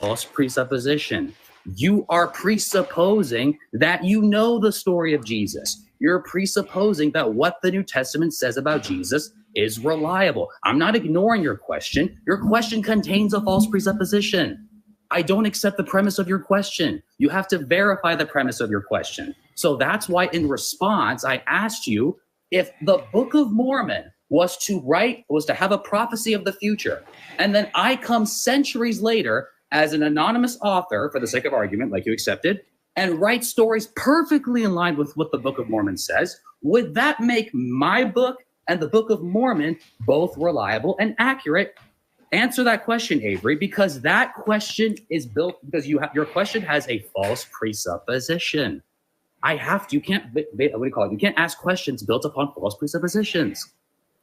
false presupposition. You are presupposing that you know the story of Jesus. You're presupposing that what the New Testament says about Jesus is reliable. I'm not ignoring your question. Your question contains a false presupposition. I don't accept the premise of your question. You have to verify the premise of your question. So that's why in response, I asked you if the Book of Mormon was to have a prophecy of the future. And then I come centuries later as an anonymous author, for the sake of argument, like you accepted, and write stories perfectly in line with what the Book of Mormon says. Would that make my book and the Book of Mormon both reliable and accurate? Answer that question, Avery, because that question is built because your question has a false presupposition. You can't, what do you call it? You can't ask questions built upon false presuppositions.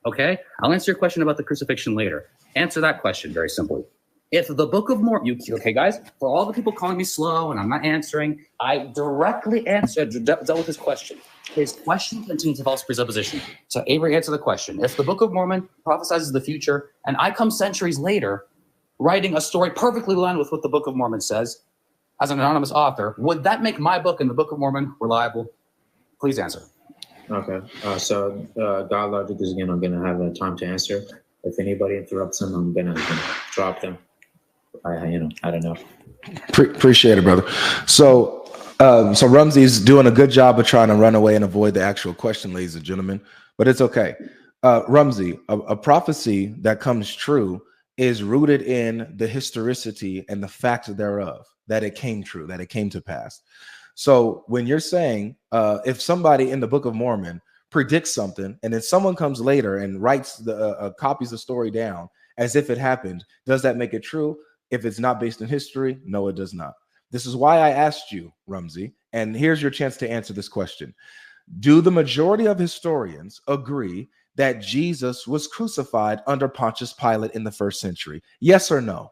Okay? I'll answer your question about the crucifixion later. Answer that question very simply. If the Book of Mormon, okay, guys, for all the people calling me slow and I'm not answering, I directly dealt with his question. His question contains a false presupposition. So Avery, answer the question. If the Book of Mormon prophesizes the future and I come centuries later writing a story perfectly aligned with what the Book of Mormon says as an anonymous author, would that make my book and the Book of Mormon reliable? Please answer. Okay. So GodLogic is, going to have time to answer. If anybody interrupts him, I'm going to drop them. I don't know. Appreciate it, brother. So Rumsey's doing a good job of trying to run away and avoid the actual question, ladies and gentlemen, but it's okay. Rumsey, a prophecy that comes true is rooted in the historicity and the fact thereof, that it came true, that it came to pass. So when you're saying if somebody in the Book of Mormon predicts something and then someone comes later and writes copies the story down as if it happened, does that make it true? If it's not based in history, no, it does not. This is why I asked you, Rumsey, and here's your chance to answer this question. Do the majority of historians agree that Jesus was crucified under Pontius Pilate in the 1st century? Yes or no?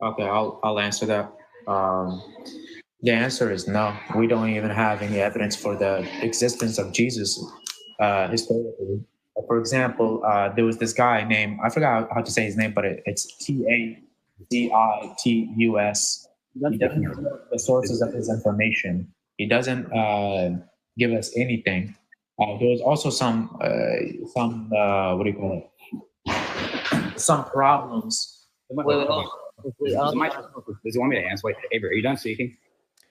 Okay, I'll answer that. The answer is no. We don't even have any evidence for the existence of Jesus historically. For example, there was this guy named, I forgot how to say his name, but it's T-A-D-I-T-U-S. He doesn't give the sources of his information. He doesn't give us anything. There was also some what do you call it? Some problems. Does he want me to answer? Wait, Avery, are you done speaking?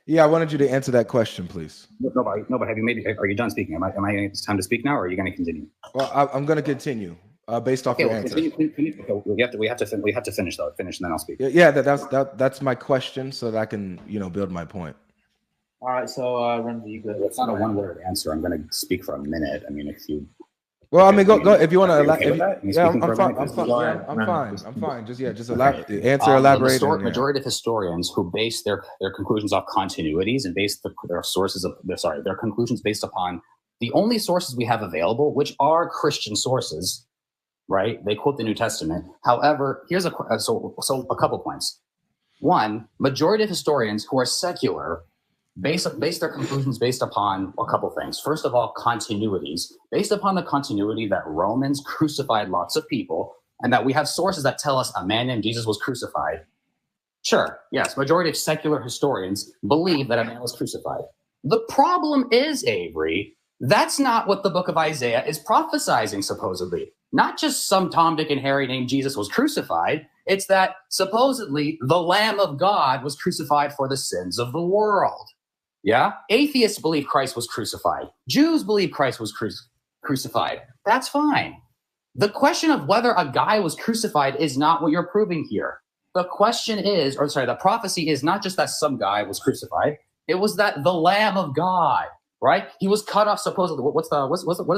Yeah, I wanted you to answer that question, please. No, but are you done speaking? It's time to speak now, or are you going to continue? Well, I'm going to continue based off your answer. We have to finish though. Finish, and then I'll speak. Yeah, that's my question, so that I can build my point. All right, so Ramsey, you good? It's not a one-word answer. I'm going to speak for a minute. I mean, if you. Well, I mean, go if you want to. I'm fine. Just elaborate. Elaborate. The majority of historians who base their conclusions off continuities and base their conclusions based upon the only sources we have available, which are Christian sources, right? They quote the New Testament. However, here's a couple points. One, majority of historians who are secular base their conclusions based upon a couple things. First of all, continuities. Based upon the continuity that Romans crucified lots of people, and that we have sources that tell us a man named Jesus was crucified. Sure, yes, majority of secular historians believe that a man was crucified. The problem is, Avery, that's not what the book of Isaiah is prophesizing, supposedly. Not just some Tom, Dick, and Harry named Jesus was crucified. It's that supposedly the Lamb of God was crucified for the sins of the world. Yeah? Atheists believe Christ was crucified. Jews believe Christ was crucified. That's fine. The question of whether a guy was crucified is not what you're proving here. The prophecy is not just that some guy was crucified. It was that the Lamb of God, right? He was cut off supposedly. What does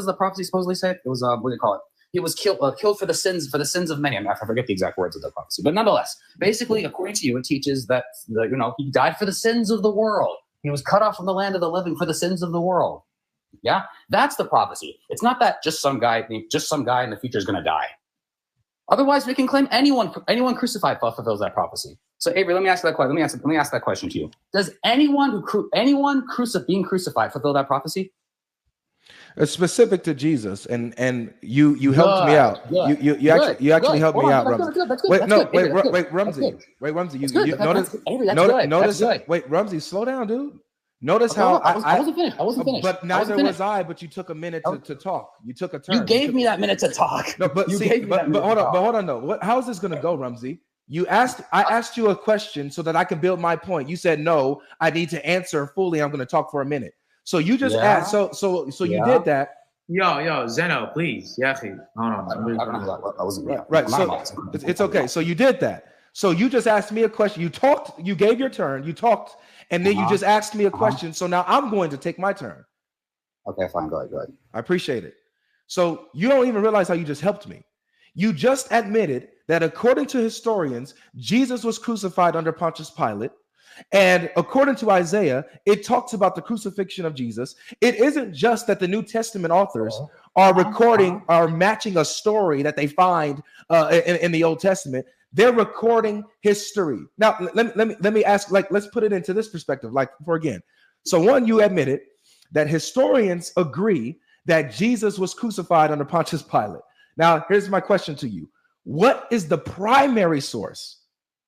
the prophecy supposedly say? It was what do you call it? He was killed for the sins of many. I forget the exact words of the prophecy, but nonetheless, basically, according to you, it teaches that he died for the sins of the world. He was cut off from the land of the living for the sins of the world. Yeah, that's the prophecy. It's not that just some guy in the future is going to die. Otherwise, we can claim anyone crucified fulfills that prophecy. So, Avery, let me ask that question. Let me ask that question to you. Does anyone being crucified fulfill that prophecy? It's specific to Jesus, and you helped me out. You actually helped me out, Rumsey. Wait, Rumsey. You notice. Wait, Rumsey, slow down, dude. Notice how I wasn't finished. But neither was I. But you took a minute to talk. You took a turn. You gave me that minute to talk. No, but hold on. No, how is this going to go, Rumsey? I asked you a question so that I could build my point. You said no. I need to answer fully. I'm going to talk for a minute. So you just asked. So you did that. Yo, Zeno, please. Yeah, hold on. I wasn't right. So it's okay. So you did that. So you just asked me a question. You talked. You gave your turn. You talked. And then you just asked me a question. So now I'm going to take my turn. Okay, fine. Go ahead. I appreciate it. So you don't even realize how you just helped me. You just admitted that according to historians, Jesus was crucified under Pontius Pilate. And according to Isaiah, it talks about the crucifixion of Jesus. It isn't just that the New Testament authors are matching a story that they find in the Old Testament. They're recording history. Now, let me ask, let's put it into this perspective, So one, you admitted that historians agree that Jesus was crucified under Pontius Pilate. Now, here's my question to you. What is the primary source?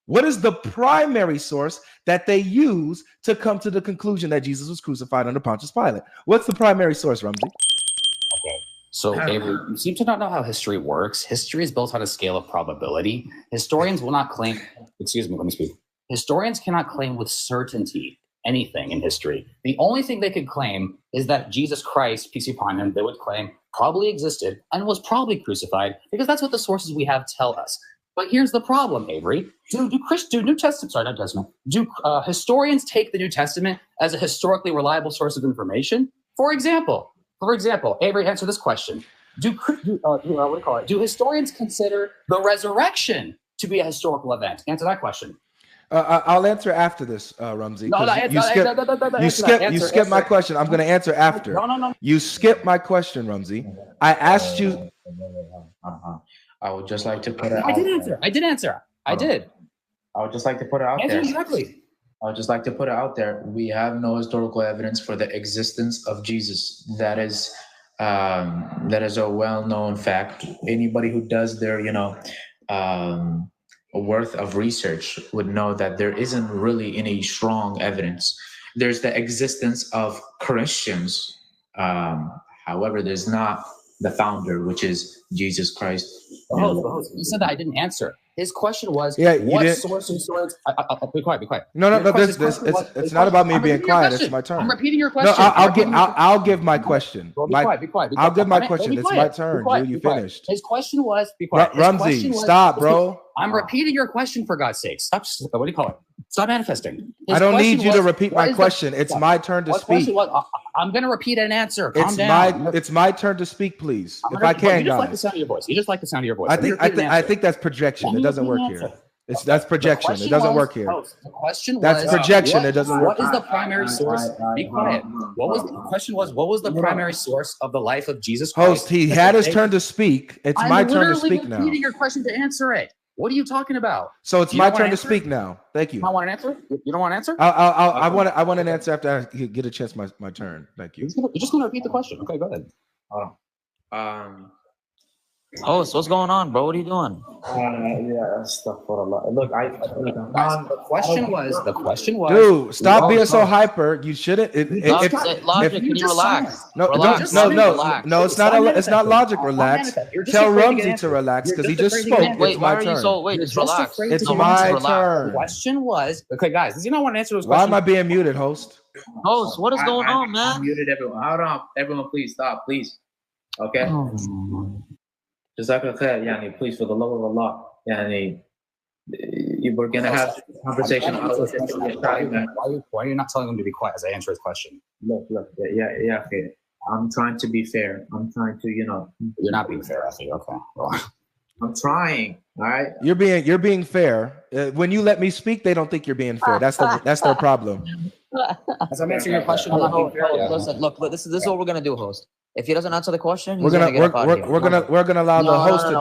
What is the primary source that they use to come to the conclusion that Jesus was crucified under Pontius Pilate? What's the primary source, Rumsey? Okay. So, Avery, you seem to not know how history works. History is built on a scale of probability. Historians will not claim, excuse me, let me speak. Historians cannot claim with certainty anything in history. The only thing they could claim is that Jesus Christ, peace be upon him, they would claim probably existed and was probably crucified because that's what the sources we have tell us. But here's the problem, Avery. Do historians take the New Testament as a historically reliable source of information? For example, Avery, answer this question. Do historians consider the resurrection to be a historical event? Answer that question. I'll answer after this, Rumsey. You skipped my question. I'm going to answer after. No. You skipped my question, Rumsey. I asked you. I would just like to put it out. I did answer. I did. I would just like to put it out there. Exactly. I would just like to put it out there. We have no historical evidence for the existence of Jesus. That is a well-known fact. Anybody who does their, worth of research would know that there isn't really any strong evidence. There's the existence of Christians. However, there's not the founder, which is Jesus Christ. You said that I didn't answer. His question was, what source and source? Be quiet. No. It's not about me being quiet. It's my turn. I'm repeating your question. No, I'll give my question. Well, be quiet. I'll give my question. It's my turn, dude. You finished. His question was, be quiet. Rumsey, stop, bro. I'm repeating your question for God's sake. Stop. What do you call it? Stop manifesting. I don't need you to repeat my question. It's my turn to speak. I'm going to repeat an answer. Calm down. It's my turn to speak, please. If I can, you just like the sound of your voice. You just like the sound of your voice. I think that's projection. It doesn't work here. That's projection. It doesn't work here. The question was, that's projection. It doesn't work. What is the primary source? Be quiet. The question was, what was the primary source of the life of Jesus Christ? Host, he had his turn to speak. It's my turn to speak now. I'm repeating your question to answer it. What are you talking about? So it's my turn to speak now. Thank you. You don't want an answer? You don't want an answer? I want an answer after I get a chance my turn. Thank you. You're just going to repeat the question. Okay, go ahead. Host, what's going on, bro? What are you doing? Stuff for a lot. Look, the question was. Dude, stop being so hyper. You shouldn't. Logic, can you relax? No. It's not logic. Relax. Tell Rumsey to relax because he just spoke. Wait, why are you so? Wait, just relax. It's my turn. The question was, okay, guys. Does you not want to answer those questions? Why am I being muted, host? Host, what is going on, man? I muted everyone. Hold on, everyone, please stop, please. Okay. Jazakallah, please, for the love of Allah, we're gonna have a conversation. Why are you not telling him to be quiet as I answer his question? Look, okay. I'm trying to be fair. I'm trying to, You're not being fair, I think. Okay. Well. I'm trying. All right. You're being fair. When you let me speak, they don't think you're being fair. That's their problem. As I'm answering your question, listen. Look, this is what we're gonna do, host. If he doesn't answer the question, we're gonna allow the host to.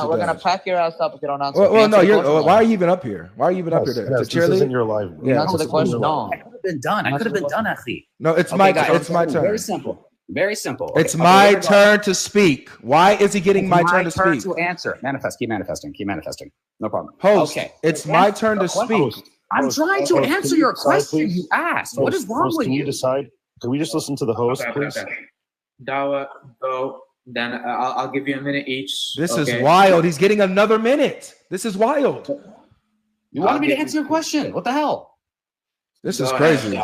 We're gonna pack your ass up if you don't answer. Well, no, why are you even up here? Why are you even up here to cheerlead? This isn't your life. Yeah, answer the question. No, I could have been done, Akhi. No, it's my turn. Very simple. Very simple. It's my turn to speak. Why is he getting my turn to speak? To answer. Manifest. Keep manifesting. Keep manifesting. No problem. Host, it's my turn to speak. I'm trying to answer your question you asked. What is wrong with you? Can we just listen to the host, please? Dawah, go. Then I'll give you a minute each. This is wild. He's getting another minute. This is wild. You wanted me to answer your question. What the hell? This is crazy.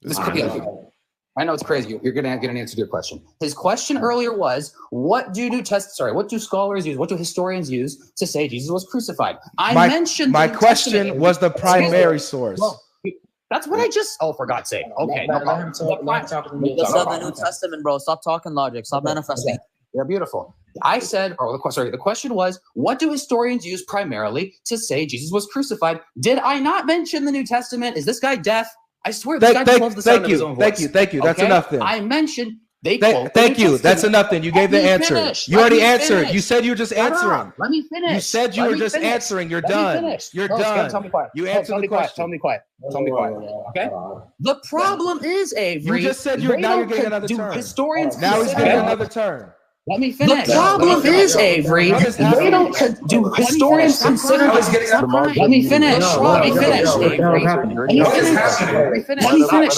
This is crazy. I know it's crazy. You're gonna get an answer to your question. His question earlier was, what do scholars use? What do historians use to say Jesus was crucified? I mentioned my question was the primary source. Well, that's what I just. Oh, for God's sake. Okay. Let's have the New Testament, bro. Stop talking logic. Stop manifesting. Yeah, beautiful. I said, the question was, what do historians use primarily to say Jesus was crucified? Did I not mention the New Testament? Is this guy deaf? I swear, this guy loves the sound of his own voice. Thank you. That's enough then. I mentioned thank you. That's enough then. You gave the answer. You already answered. You said you were just answering. Let me finish. You said you were just answering. You're done. You're done. Tell me quiet. You answered the question. Tell me quiet. Okay. The problem is, Avery. You just said you're getting another turn. Historians now he's getting another turn. Let me finish. The problem is, Avery, they don't do historians consider. Let me finish. Let me finish, Avery. Let me finish.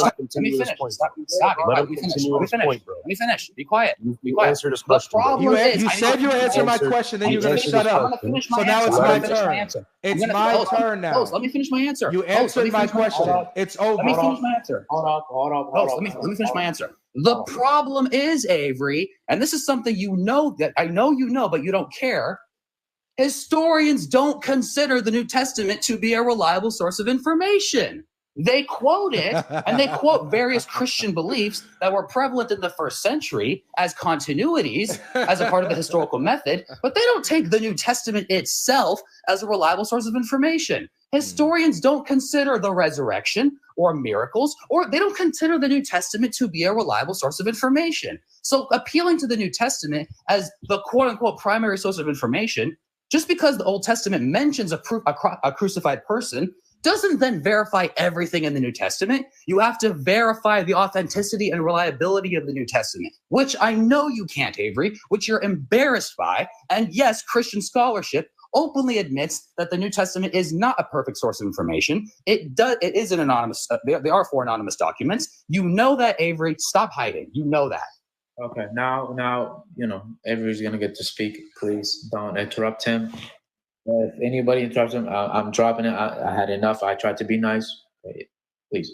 Stop. Let me finish. Be quiet. The problem is, you said you answer my question, then you're going to shut up. So now it's my turn. It's my turn now. Let me finish my answer. You answered my question. It's over. Let me finish my answer. Hold on. Let me finish my answer. The problem is, Avery, and this is something you know that I know you know, but you don't care. Historians don't consider the New Testament to be a reliable source of information. They quote it, and they quote various Christian beliefs that were prevalent in the first century as continuities, as a part of the historical method, but they don't take the New Testament itself as a reliable source of information. Historians don't consider the resurrection or miracles, or they don't consider the New Testament to be a reliable source of information. So appealing to the New Testament as the quote-unquote primary source of information, just because the Old Testament mentions a crucified person, doesn't then verify everything in the New Testament. You have to verify the authenticity and reliability of the New Testament, which I know you can't, Avery, which you're embarrassed by. And yes, Christian scholarship openly admits that the New Testament is not a perfect source of information. It is an anonymous. They are 4 anonymous documents. You know that, Avery. Stop hiding. You know that. Okay. Now Avery's gonna get to speak. Please don't interrupt him. If anybody interrupts him, I'm dropping it. I had enough. I tried to be nice. Please.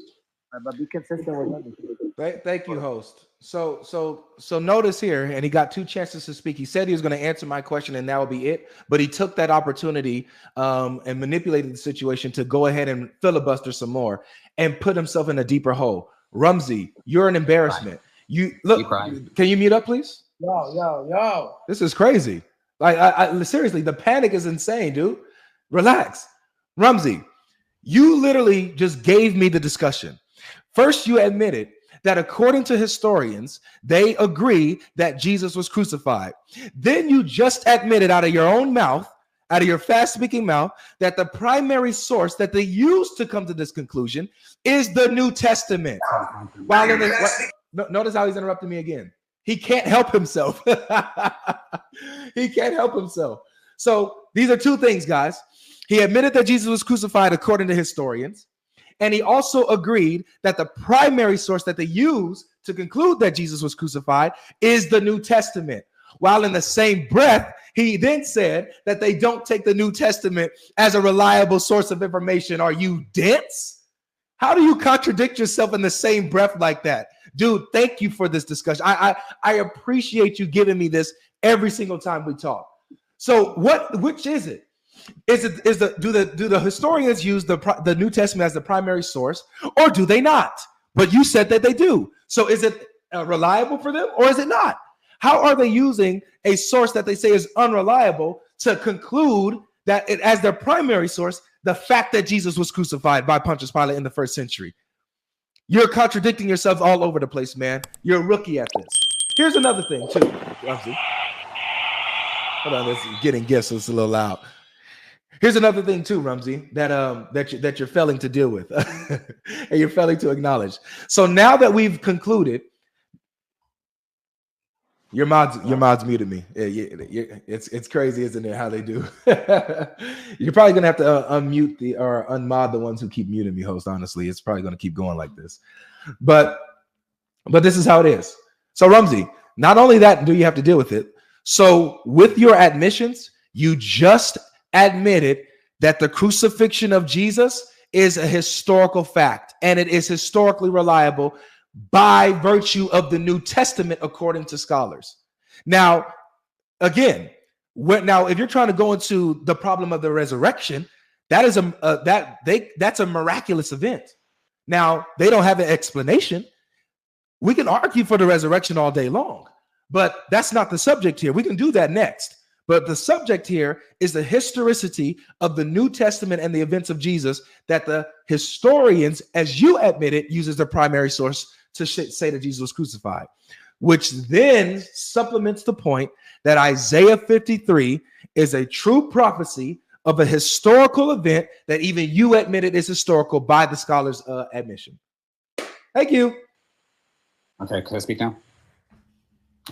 But be consistent with them. Thank you, host. So notice here, and he got 2 chances to speak. He said he was going to answer my question, and that would be it. But he took that opportunity and manipulated the situation to go ahead and filibuster some more and put himself in a deeper hole. Rumsey, you're an embarrassment. You look. Can you mute up, please? Yo. This is crazy. Like, seriously, the panic is insane, dude. Relax. Rumsey, you literally just gave me the discussion. First, you admitted that according to historians, they agree that Jesus was crucified. Then you just admitted out of your own mouth, out of your fast-speaking mouth, that the primary source that they use to come to this conclusion is the New Testament. Notice how he's interrupting me again. He can't help himself. He can't help himself. So these are 2 things, guys. He admitted that Jesus was crucified according to historians. And he also agreed that the primary source that they use to conclude that Jesus was crucified is the New Testament. While in the same breath, he then said that they don't take the New Testament as a reliable source of information. Are you dense? How do you contradict yourself in the same breath like that? Dude, thank you for this discussion. I appreciate you giving me this every single time we talk. So which is it? Do the historians use the New Testament as the primary source, or do they not? But you said that they do. So is it reliable for them, or is it not? How are they using a source that they say is unreliable to conclude that it as their primary source, the fact that Jesus was crucified by Pontius Pilate in the 1st century? You're contradicting yourself all over the place, man. You're a rookie at this. Here's another thing too. Hold on, this is getting gifts, so it's a little loud. Here's another thing too, Rumsey, that you're failing to deal with and you're failing to acknowledge. So now that we've concluded Your mods muted me. It's crazy, isn't it? How they do. You're probably gonna have to unmute or unmod the ones who keep muting me, host. Honestly, it's probably gonna keep going like this. But this is how it is. So Rumsey, not only that do you have to deal with it. So with your admissions, you just admitted that the crucifixion of Jesus is a historical fact, and it is historically reliable by virtue of the New Testament, according to scholars. Now, again, if you're trying to go into the problem of the resurrection, that is that's a miraculous event. Now, they don't have an explanation. We can argue for the resurrection all day long, but that's not the subject here. We can do that next. But the subject here is the historicity of the New Testament and the events of Jesus that the historians, as you admitted, uses the primary source to say that Jesus was crucified, which then supplements the point that Isaiah 53 is a true prophecy of a historical event that even you admitted is historical by the scholars' admission. Thank you. Okay, can I speak now?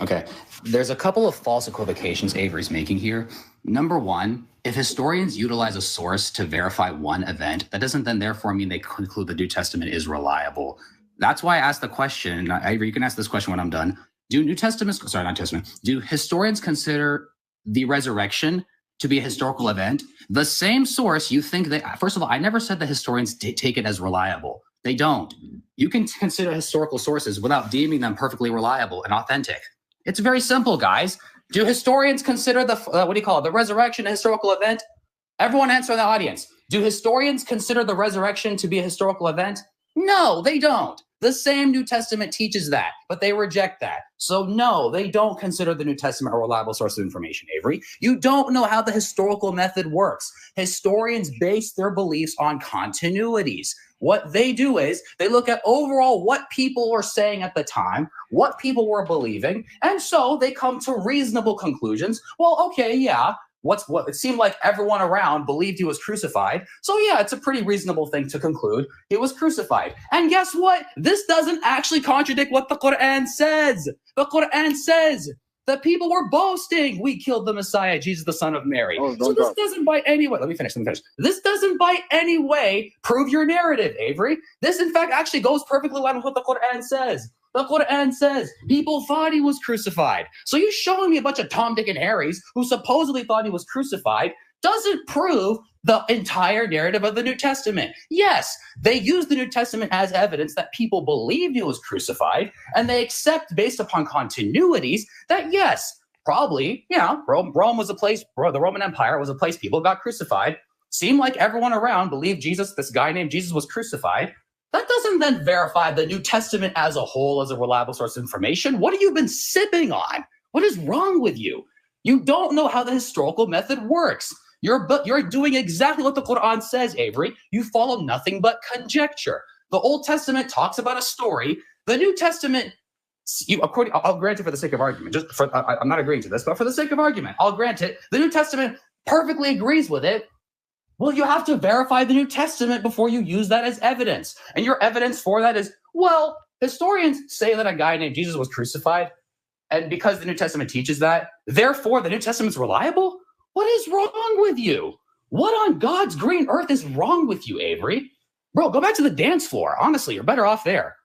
Okay, there's a couple of false equivocations Avery's making here. Number one, if historians utilize a source to verify one event, that doesn't then therefore mean they conclude the New Testament is reliable. That's why I asked the question. Avery, you can ask this question when I'm done. Do historians consider the resurrection to be a historical event? The same source you think that, first of all, I never said that historians take it as reliable. They don't. You can consider historical sources without deeming them perfectly reliable and authentic. It's very simple, guys. Do historians consider the resurrection a historical event? Everyone answer in the audience. Do historians consider the resurrection to be a historical event? No, they don't. The same New Testament teaches that, but they reject that. So no, they don't consider the New Testament a reliable source of information, Avery. You don't know how the historical method works. Historians base their beliefs on continuities. What they do is they look at overall what people were saying at the time, what people were believing, and so they come to reasonable conclusions. Well, okay, yeah, what it seemed like everyone around believed he was crucified. So yeah, it's a pretty reasonable thing to conclude he was crucified. And guess what? This doesn't actually contradict what the Quran says. The Quran says that people were boasting, we killed the Messiah, Jesus, the son of Mary. So this doesn't by any way, let me finish. This doesn't by any way prove your narrative, Avery. This, in fact, actually goes perfectly in line with what the Quran says. The Quran says people thought he was crucified. So you showing me a bunch of Tom, Dick, and Harrys who supposedly thought he was crucified doesn't prove the entire narrative of the New Testament. Yes, they use the New Testament as evidence that people believed he was crucified, and they accept based upon continuities that yes, probably, Rome was a place, the Roman Empire was a place people got crucified. Seemed like everyone around believed Jesus, this guy named Jesus, was crucified. That doesn't then verify the New Testament as a whole as a reliable source of information. What have you been sipping on? What is wrong with you? You don't know how the historical method works. You're doing exactly what the Quran says, Avery. You follow nothing but conjecture. The Old Testament talks about a story. The New Testament, I'll grant it for the sake of argument. I'm not agreeing to this, but for the sake of argument, I'll grant it. The New Testament perfectly agrees with it. Well, you have to verify the New Testament before you use that as evidence. And your evidence for that is, well, historians say that a guy named Jesus was crucified. And because the New Testament teaches that, therefore the New Testament's reliable? What is wrong with you? What on God's green earth is wrong with you, Avery? Bro, go back to the dance floor. Honestly, you're better off there.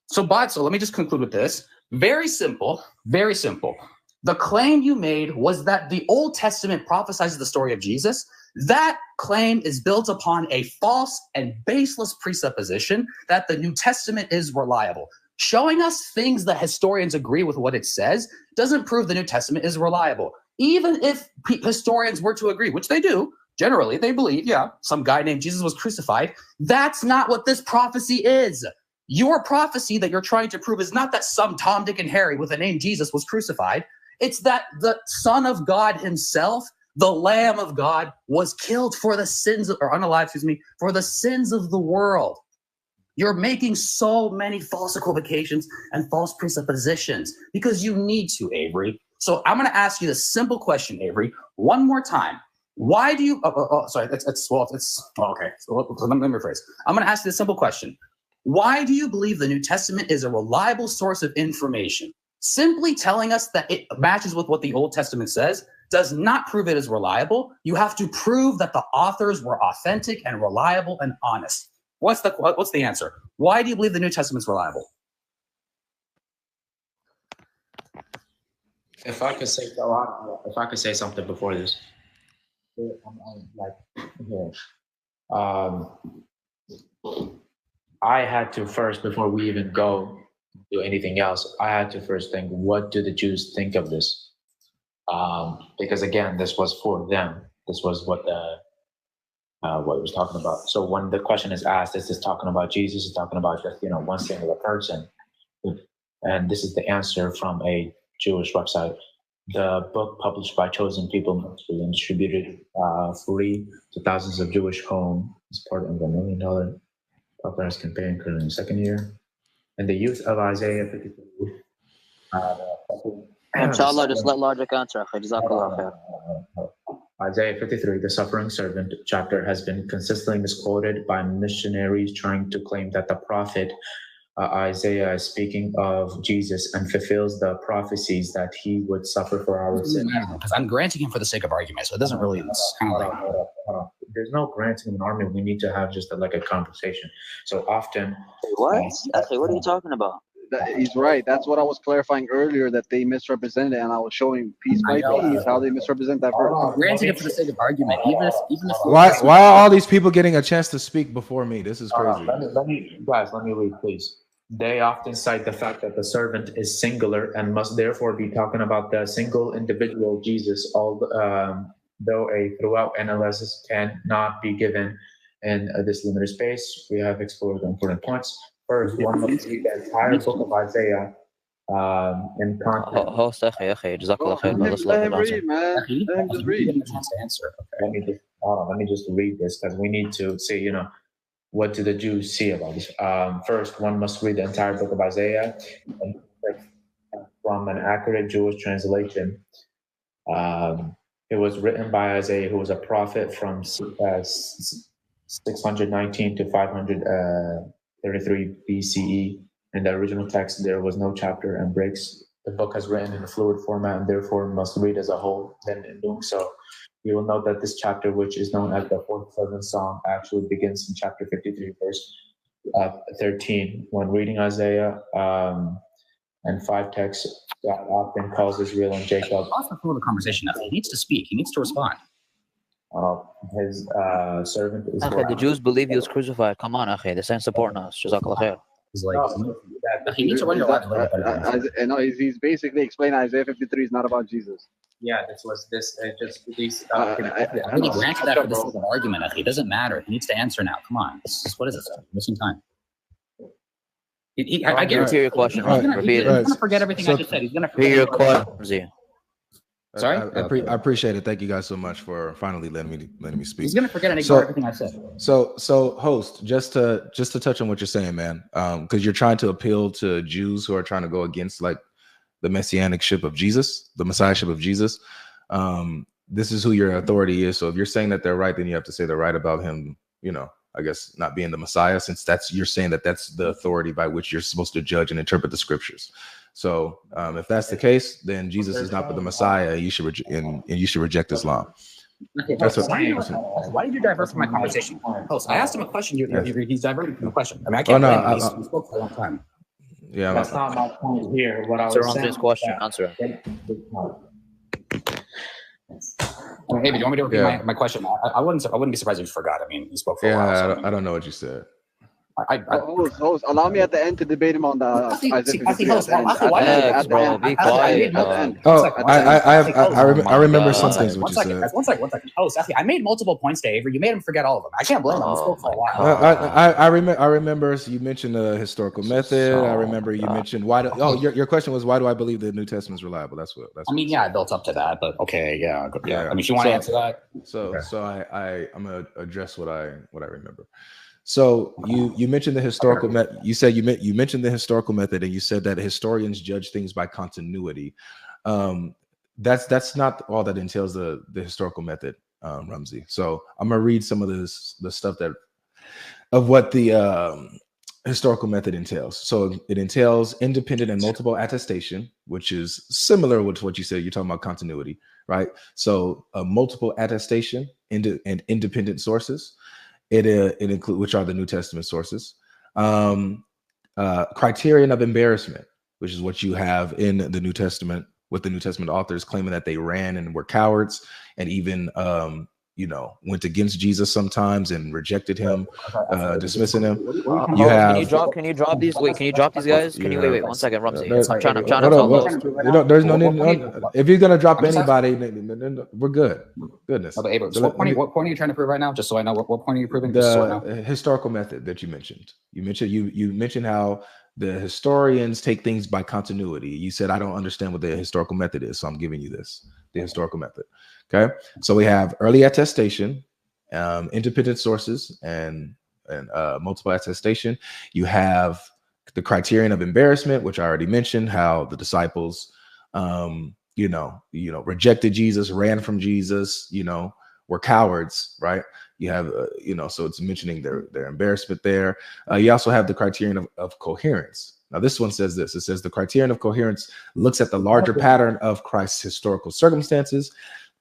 So let me just conclude with this. Very simple, very simple. The claim you made was that the Old Testament prophesies the story of Jesus. That claim is built upon a false and baseless presupposition that the New Testament is reliable. Showing us things that historians agree with what it says doesn't prove the New Testament is reliable. Even if historians were to agree, which they do, generally they believe, some guy named Jesus was crucified. That's not what this prophecy is. Your prophecy that you're trying to prove is not that some Tom, Dick, and Harry with the name Jesus was crucified. It's that the Son of God himself, the Lamb of God, was killed for the sins of, or unalive, for the sins of the world. You're making so many false equivocations and false presuppositions because you need to, Avery. So I'm going to ask you the simple question, Avery, one more time. Why do you? Sorry. Okay. So let me rephrase. I'm going to ask you the simple question. Why do you believe the New Testament is a reliable source of information? Simply telling us that it matches with what the Old Testament says does not prove it is reliable. You have to prove that the authors were authentic and reliable and honest. What's the answer? Why do you believe the New Testament's reliable? If I could say something before this, I had to first, before we even go do anything else, I had to first think, what do the Jews think of this? Because again, this was for them. This was what it was talking about. So when the question is asked, is this talking about Jesus? Is talking about just one singular person? And this is the answer from a Jewish website. The book, published by Chosen People Ministry and distributed free to thousands of Jewish homes, is part of a $1 million Popularized campaign currently in the second year. And the youth of Isaiah 53. Inshallah, just let logic answer. Jazakallah khair. Isaiah 53, the suffering servant chapter, has been consistently misquoted by missionaries trying to claim that the prophet Isaiah is speaking of Jesus and fulfills the prophecies that he would suffer for our sins. Because I'm granting him for the sake of argument, so it doesn't really. It's kind of like. Hold on. There's no granting an argument. We need to have just a conversation. So often. What? Actually, what are you talking about? He's right. That's what I was clarifying earlier, that they misrepresented it, and I was showing piece by piece how they misrepresent that verse. I'm granting it for the sake of argument, even if. Why are all these people getting a chance to speak before me? This is crazy. Let me read, please. They often cite the fact that the servant is singular and must therefore be talking about the single individual Jesus, though a throughout analysis cannot be given in this limited space. We have explored the important points. First, one must read the entire book of Isaiah in context. Let him read, man. Let him just read. Let me just read this, because we need to see, what do the Jews see about this? First, one must read the entire book of Isaiah from an accurate Jewish translation. It was written by Isaiah, who was a prophet from 619 to 533 BCE. In the original text, there was no chapter and breaks. The book is written in a fluid format and therefore must read as a whole. Then in doing so, you will note that this chapter, which is known as the 47th Psalm, actually begins in chapter 53, verse 13. When reading Isaiah and 5 texts, God often calls Israel and Jacob. Also, before the conversation, he needs to speak. He needs to respond. His servant is. The Jews believe he was crucified. Come on, akhi. This ain't supporting us. Jazakallah khair. He's like, he needs to run your life a little better. No, he's basically explaining Isaiah 53 is not about Jesus. Yeah, this was this. Just these. I mean, he granted that for the sake of argument. It doesn't matter. He needs to answer now. Come on. What is this? Missing time. I guarantee your question. He's going to forget everything I just said. He's going to forget your question. Sorry, I appreciate it. Thank you guys so much for finally letting me speak. He's going to forget and ignore everything I said. So host, just to touch on what you're saying, man, because you're trying to appeal to Jews who are trying to go against like the messianic-ship of Jesus, the messiahship of Jesus. This is who your authority is. So if you're saying that they're right, then you have to say they're right about him, I guess not being the Messiah, since you're saying that's the authority by which you're supposed to judge and interpret the scriptures. So if that's the case, then Jesus is not the Messiah. You should reject Islam. Okay, why did you divert from my conversation? Host, I asked him a question. He's diverting from the question. I mean, I can't blame him. He spoke for a long time. Yeah, that's not my point here. What I was saying. Answer his question. Answer. Hey, do you want me to repeat my question? I wouldn't be surprised if you forgot. I mean, he spoke for a while. I don't know what you said. Host, allow me at the end to debate him on the I remember some things what you said. One second. Host, I made multiple points to Avery. You made him forget all of them. I can't blame him. He spoke for a while. I remember you mentioned the historical method. I remember you mentioned your question was, why do I believe the New Testament is reliable? That's I mean, I built up to that, but okay, yeah. I mean, if you want to answer that. I'm gonna address what I remember. So you mentioned the historical method. You said you mentioned the historical method, and you said that historians judge things by continuity. That's not all that entails the historical method, Ramsey. So I'm gonna read some of the stuff of what the historical method entails. So it entails independent and multiple attestation, which is similar with what you said. You're talking about continuity, right? So multiple attestation and independent sources. It includes, which are the New Testament sources. Criterion of embarrassment, which is what you have in the New Testament, with the New Testament authors claiming that they ran and were cowards, and even went against Jesus sometimes and rejected him, dismissing him. You have. Can you drop these? Wait, can you drop these guys? Can you wait 1 second, Rumsey? I'm trying to tell those. There's no need. If you're gonna drop anybody, we're good. Goodness. Okay, Abrams, what point are you trying to prove right now? Just so I know, what point are you proving? The historical method that you mentioned. You mentioned how the historians take things by continuity. You said, I don't understand what the historical method is, so I'm giving you this, the historical method. Okay, so we have early attestation, independent sources, and multiple attestation. You have the criterion of embarrassment, which I already mentioned, how the disciples, rejected Jesus, ran from Jesus, were cowards, right? You have, so it's mentioning their embarrassment there. You also have the criterion of coherence. Now, this one says this. It says the criterion of coherence looks at the larger pattern of Christ's historical circumstances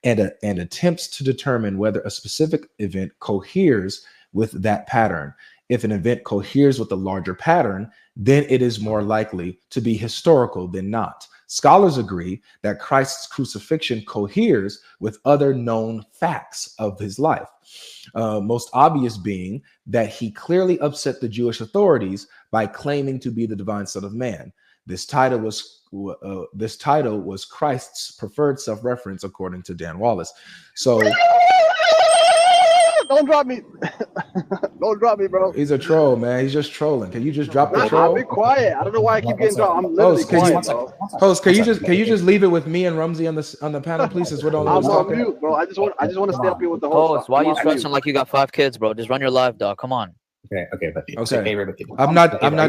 and attempts to determine whether a specific event coheres with that pattern. If an event coheres with the larger pattern, then it is more likely to be historical than not. Scholars agree that Christ's crucifixion coheres with other known facts of his life. Most obvious being that he clearly upset the Jewish authorities by claiming to be the divine Son of Man. This title was Christ's preferred self-reference, according to Dan Wallace. So, don't drop me. Don't drop me, bro. He's a troll, man. He's just trolling. Can you just drop the troll? I'll be quiet. I don't know why I keep getting dropped. I'm literally quiet, bro. Host, can you just leave it with me and Rumsey on the panel, please? Since we're the only ones talking. I'm on mute, bro. I just want to stay up here with the host. Host, why are you stressing like you got 5 kids, bro? Just run your live, dog. Come on. Okay. I'm not done.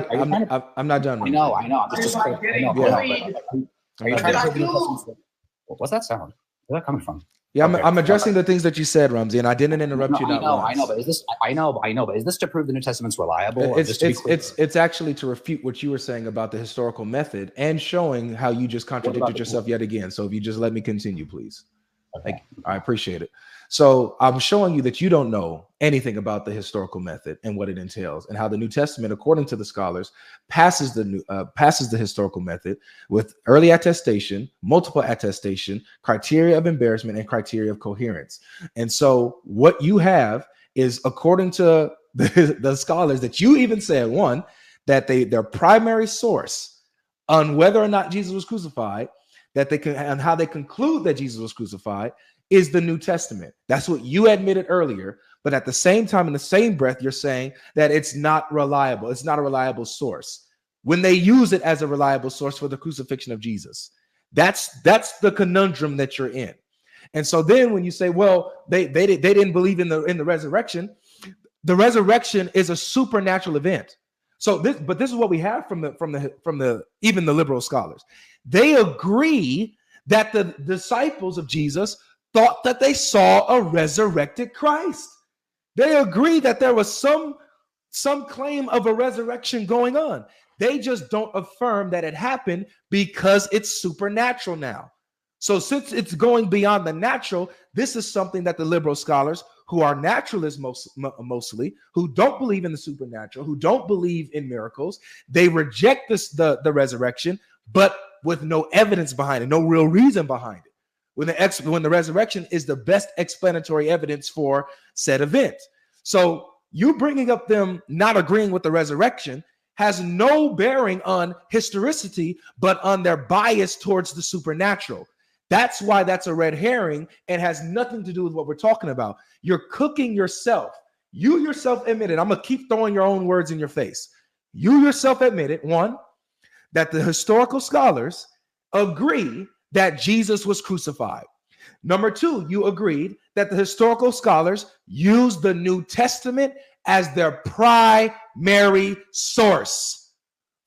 I know. I know. Are you trying to prove? What's that sound? Where's that coming from? Yeah, I'm addressing the things that you said, Rumsey, and I didn't interrupt you. I know, but is this? I know, but is this to prove the New Testament's reliable? It's actually to refute what you were saying about the historical method and showing how you just contradicted yourself yet again. So if you just let me continue, please. Okay. I appreciate it. So I'm showing you that you don't know anything about the historical method and what it entails, and how the New Testament, according to the scholars, passes the historical method with early attestation, multiple attestation, criteria of embarrassment, and criteria of coherence. And so what you have is, according to the scholars, that you even said, one, that their primary source on whether or not Jesus was crucified, and how they conclude that Jesus was crucified, is the New Testament. That's what you admitted earlier, but at the same time, in the same breath, you're saying that it's not reliable. It's not a reliable source when they use it as a reliable source for the crucifixion of Jesus. That's the conundrum that you're in. And so then when you say, well, they didn't believe in the resurrection, the resurrection is a supernatural event. So this is what we have from the even the liberal scholars. They agree that the disciples of Jesus thought that they saw a resurrected Christ. They agree that there was some claim of a resurrection going on. They just don't affirm that it happened because it's supernatural now. So since it's going beyond the natural, this is something that the liberal scholars, who are naturalists mostly, who don't believe in the supernatural, who don't believe in miracles, they reject the resurrection, but with no evidence behind it, no real reason behind it. When the resurrection is the best explanatory evidence for said event. So you bringing up them not agreeing with the resurrection has no bearing on historicity, but on their bias towards the supernatural. That's why that's a red herring and has nothing to do with what we're talking about. You're cooking yourself. You yourself admitted, I'm going to keep throwing your own words in your face. You yourself admitted, one, that the historical scholars agree that Jesus was crucified. Number two, you agreed that the historical scholars use the New Testament as their primary source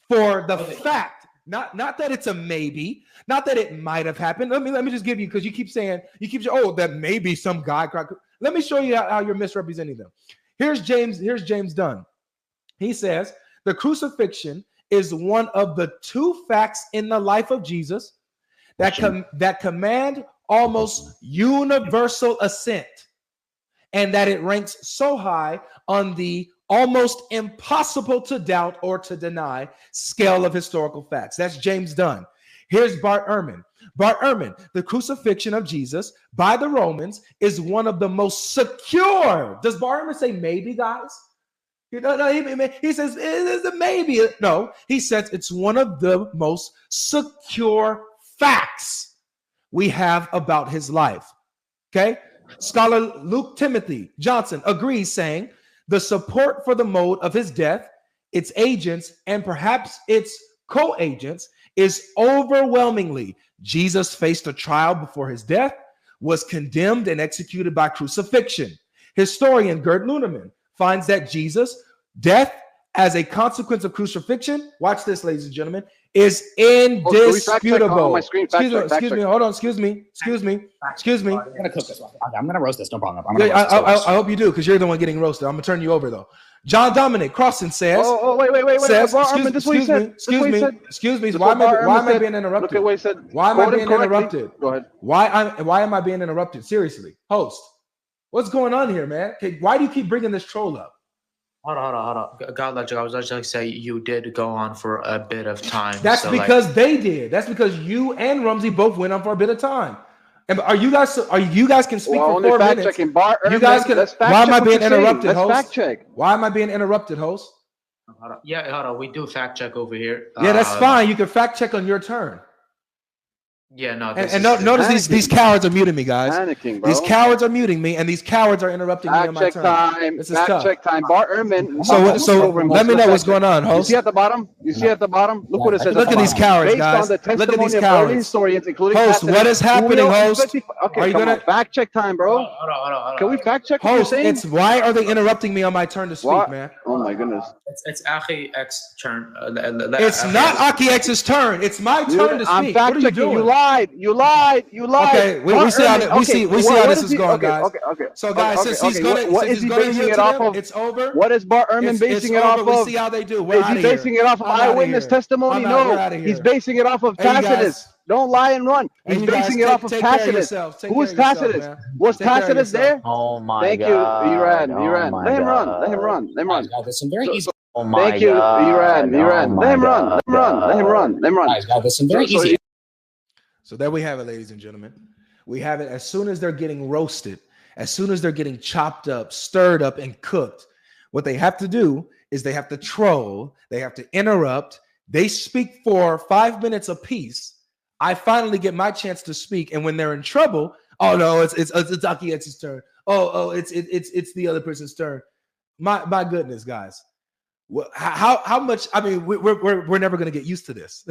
for the fact, not that it's a maybe, not that it might have happened. Let me just give you, because you keep saying, that maybe some guy cried. Let me show you how you're misrepresenting them. Here's James Dunn. He says the crucifixion is one of the two facts in the life of Jesus that command almost universal assent, and that it ranks so high on the almost impossible to doubt or to deny scale of historical facts. That's James Dunn. Here's Bart Ehrman. Bart Ehrman, the crucifixion of Jesus by the Romans is one of the most secure. Does Bart Ehrman say maybe, guys? No, he says it is a maybe. No, he says it's one of the most secure facts we have about his life. Okay? Scholar Luke Timothy Johnson agrees, saying the support for the mode of his death, its agents, and perhaps its co-agents is overwhelmingly Jesus faced a trial before his death, was condemned and executed by crucifixion. Historian Gerd Lunemann finds that Jesus' death as a consequence of crucifixion, watch this, ladies and gentlemen, is indisputable. Excuse me. Hold on. Excuse me. I'm gonna cook this one. I'm gonna roast this. No problem. I hope you do, because you're the one getting roasted. I'm gonna turn you over though. John Dominic Crossan says. Wait. Says, excuse me. Why am I being interrupted? Look at what he said. Why am I being interrupted? Go ahead. Why am I being interrupted? Seriously, host. What's going on here, man? Okay, why do you keep bringing this troll up? Hold on. GodLogic, I was just going to say you did go on for a bit of time. That's so because they did. That's because you and Rumsey both went on for a bit of time. And you guys can speak for 4 minutes. You guys can. Why am I being interrupted, host? Fact check. Why am I being interrupted, host? Hold on. We do fact check over here. Yeah, that's fine. You can fact check on your turn. Yeah, no. Notice these cowards are muting me, guys. Panicking, bro. These cowards are muting me, and these cowards are interrupting me on my turn. Fact check time. Bart Ehrman. So let me know what's going on, host. You see at the bottom? Look what it says. Look at these cowards, guys. Look at these cowards. Historians, including host, what is happening, host? Okay, are you gonna fact check time, bro? Hold on. Can we fact check? Host, it's why are they interrupting me on my turn to speak, man? Oh my goodness. It's Aki X's turn. It's not Aki X's turn. It's my turn to speak. I'm fact checking. You lied. Okay, we see how this is going, guys. Okay. So, guys, since he's going to basing it off of, it's over. What is Bart Ehrman basing it off of? We see how they do. Is he basing it off of eyewitness testimony? No, he's basing it off of Tacitus. Don't lie and run. He's basing it off of Tacitus. Who is Tacitus? Was Tacitus there? Oh my God. Thank you, Iran. Let him run. There's some very easy. Thank you, Iran. Let him run. Guys, there's some very easy. So there we have it, ladies and gentlemen. We have it as soon as they're getting roasted, as soon as they're getting chopped up, stirred up, and cooked. What they have to do is they have to troll, they have to interrupt. They speak for 5 minutes apiece. I finally get my chance to speak, and when they're in trouble, oh no, it's Aki X's turn. It's the other person's turn. My goodness, guys. How much? I mean, we're never going to get used to this.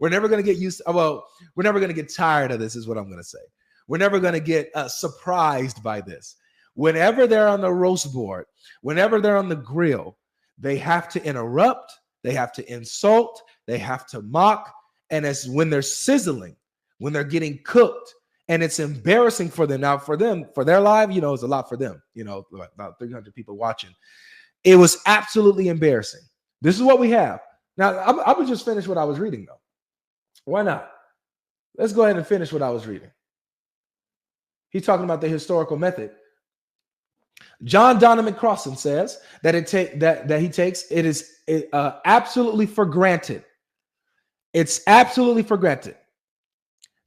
We're never going to get used to, we're never going to get tired of this, is what I'm going to say. We're never going to get surprised by this. Whenever they're on the roast board, whenever they're on the grill, they have to interrupt, they have to insult, they have to mock. And as when they're sizzling, when they're getting cooked, and it's embarrassing for them. Now, for them, for their live, it's a lot for them, about 300 people watching. It was absolutely embarrassing. This is what we have. Now, I would just finish what I was reading, though. Why not? Let's go ahead and finish what I was reading. He's talking about the historical method. John Donovan Crossan says that he takes it absolutely for granted. It's absolutely for granted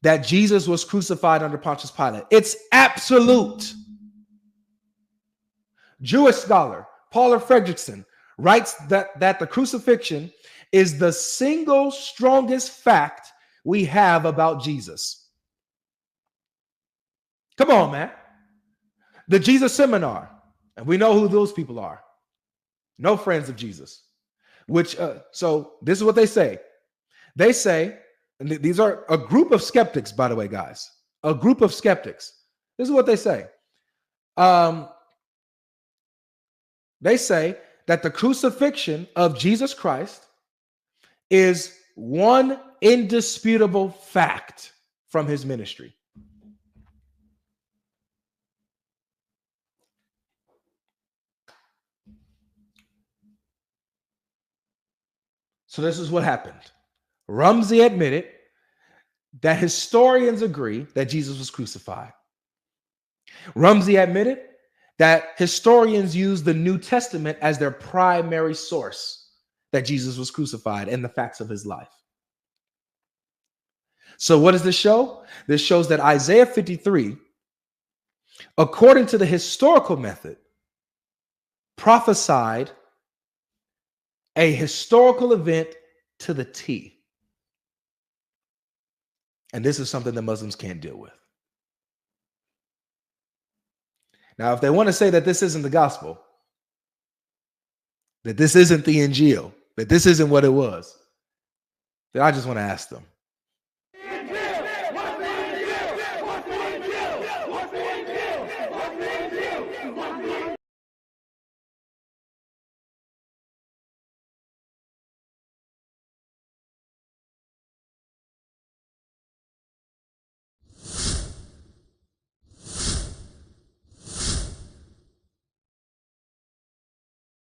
that Jesus was crucified under Pontius Pilate. It's absolute. Jewish scholar Paula Fredrickson writes that the crucifixion is the single strongest fact we have about Jesus. Come on, man. The Jesus Seminar, and we know who those people are. No friends of Jesus. So this is what they say. They say, and these are a group of skeptics, by the way, guys. A group of skeptics. This is what they say. They say that the crucifixion of Jesus Christ is one indisputable fact from his ministry. So this is what happened. Rumsey admitted that historians agree that Jesus was crucified. Rumsey admitted that historians use the New Testament as their primary source that Jesus was crucified and the facts of his life. So what does this show? This shows that Isaiah 53, according to the historical method, prophesied a historical event to the T. And this is something that Muslims can't deal with. Now, if they want to say that this isn't the gospel, that this isn't the Injil, that this isn't what it was, then I just want to ask them.